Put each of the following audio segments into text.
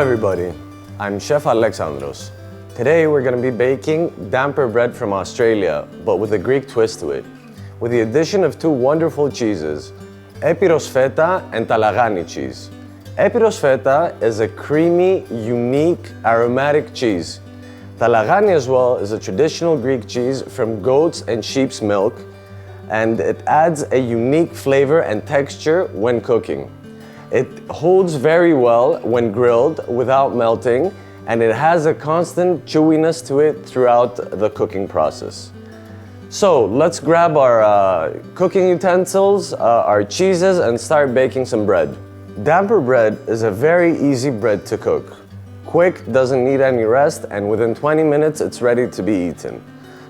everybody, I'm Chef Alexandros. Today we're going to be baking damper bread from Australia, but with a Greek twist to it, with the addition of two wonderful cheeses, Epiros feta and Talagani cheese. Epiros feta is a creamy, unique, aromatic cheese. Talagani as well is a traditional Greek cheese from goats and sheep's milk, and it adds a unique flavor and texture when cooking. It holds very well when grilled without melting, and it has a constant chewiness to it throughout the cooking process. So let's grab our cooking utensils, our cheeses, and start baking some bread. Damper bread is a very easy bread to cook. Quick, doesn't need any rest, and within 20 minutes it's ready to be eaten.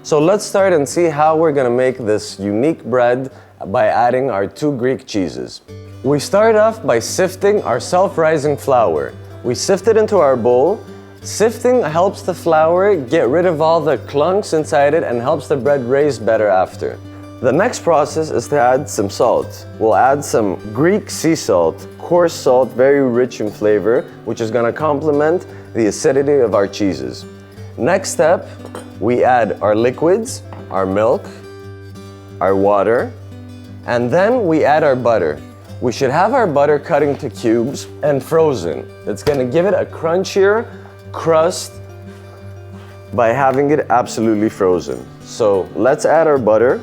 So let's start and see how we're gonna make this unique bread by adding our two Greek cheeses. We start off by sifting our self-rising flour. We sift it into our bowl. Sifting helps the flour get rid of all the clunks inside it and helps the bread rise better after. The next process is to add some salt. We'll add some Greek sea salt, coarse salt, very rich in flavor, which is gonna complement the acidity of our cheeses. Next step, we add our liquids, our milk, our water, and then we add our butter. We should have our butter cut into cubes and frozen. It's gonna give it a crunchier crust by having it absolutely frozen. So let's add our butter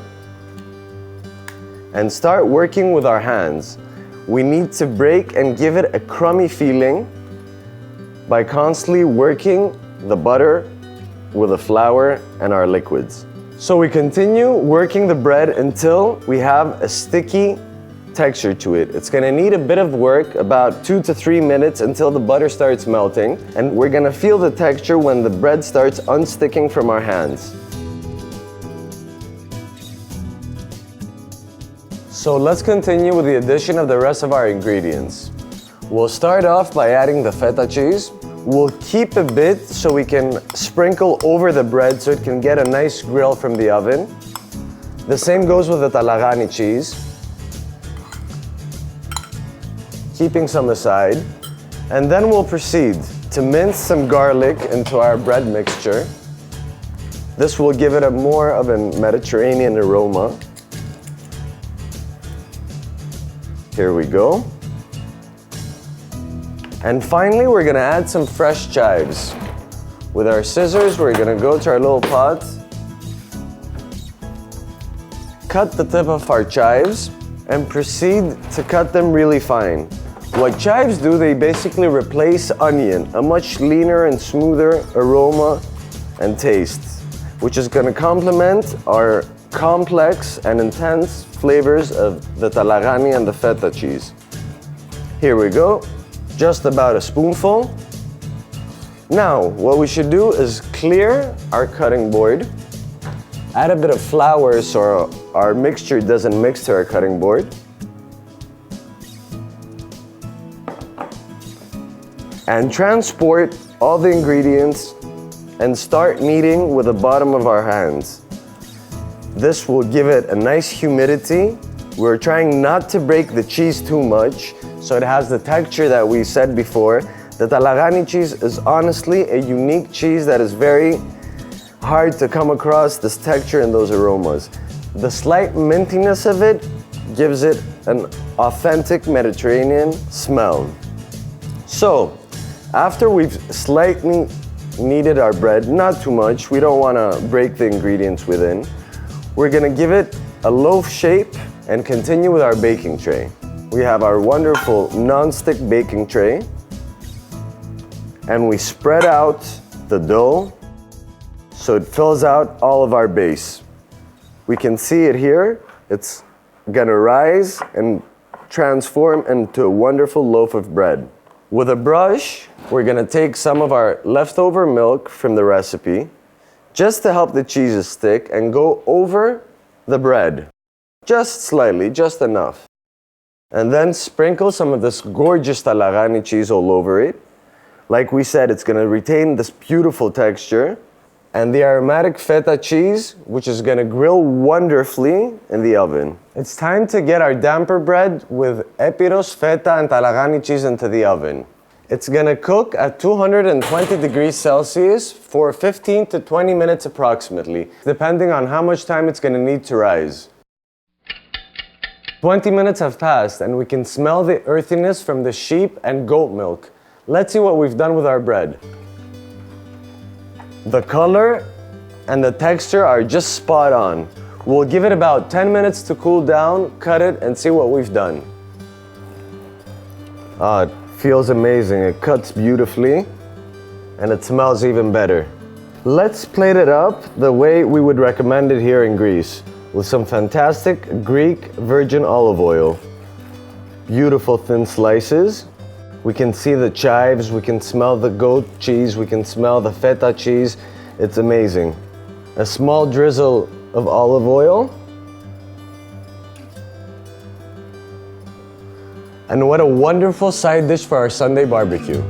and start working with our hands. We need to break and give it a crummy feeling by constantly working the butter with the flour and our liquids. So we continue working the bread until we have a sticky texture to it. It's gonna need a bit of work, about 2 to 3 minutes until the butter starts melting, and we're gonna feel the texture when the bread starts unsticking from our hands. So let's continue with the addition of the rest of our ingredients. We'll start off by adding the feta cheese. We'll keep a bit so we can sprinkle over the bread so it can get a nice grill from the oven. The same goes with the Talagani cheese. Keeping some aside, and then we'll proceed to mince some garlic into our bread mixture. This will give it a more of a Mediterranean aroma. Here we go. And finally, we're gonna add some fresh chives. With our scissors, we're gonna go to our little pot, cut the tip of our chives, and proceed to cut them really fine. What chives do, they basically replace onion, a much leaner and smoother aroma and taste, which is gonna complement our complex and intense flavors of the Talagani and the feta cheese. Here we go, just about a spoonful. Now, what we should do is clear our cutting board, add a bit of flour so our mixture doesn't mix to our cutting board, and transport all the ingredients and start kneading with the bottom of our hands. This will give it a nice humidity. We're trying not to break the cheese too much, so it has the texture that we said before. The Talagani cheese is honestly a unique cheese that is very hard to come across this texture and those aromas. The slight mintiness of it gives it an authentic Mediterranean smell. So, after we've slightly kneaded our bread, not too much, we don't want to break the ingredients within, we're going to give it a loaf shape and continue with our baking tray. We have our wonderful non-stick baking tray, and we spread out the dough so it fills out all of our base. We can see it here. It's going to rise and transform into a wonderful loaf of bread. With a brush, we're gonna take some of our leftover milk from the recipe, just to help the cheeses stick, and go over the bread. Just slightly, just enough. And then sprinkle some of this gorgeous Talagani cheese all over it. Like we said, it's gonna retain this beautiful texture. And the aromatic feta cheese, which is gonna grill wonderfully in the oven. It's time to get our damper bread with Epiros, feta, and Talagani cheese into the oven. It's gonna cook at 220 degrees Celsius for 15 to 20 minutes approximately, depending on how much time it's gonna need to rise. 20 minutes have passed and we can smell the earthiness from the sheep and goat milk. Let's see what we've done with our bread. The color and the texture are just spot on. We'll give it about 10 minutes to cool down, cut it, and see what we've done. It feels amazing. It cuts beautifully and it smells even better. Let's plate it up the way we would recommend it here in Greece, with some fantastic Greek virgin olive oil. Beautiful thin slices. We can see the chives, we can smell the goat cheese, we can smell the feta cheese. It's amazing. A small drizzle of olive oil. And what a wonderful side dish for our Sunday barbecue.